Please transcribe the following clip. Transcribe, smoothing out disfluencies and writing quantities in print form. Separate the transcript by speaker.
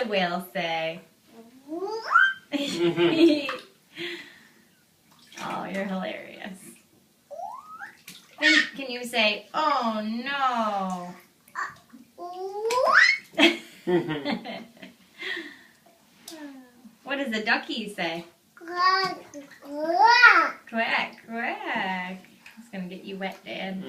Speaker 1: the whale say? Oh, you're hilarious. Can you say, oh no? What does the ducky say? Quack, quack. It's gonna get you wet, Dad.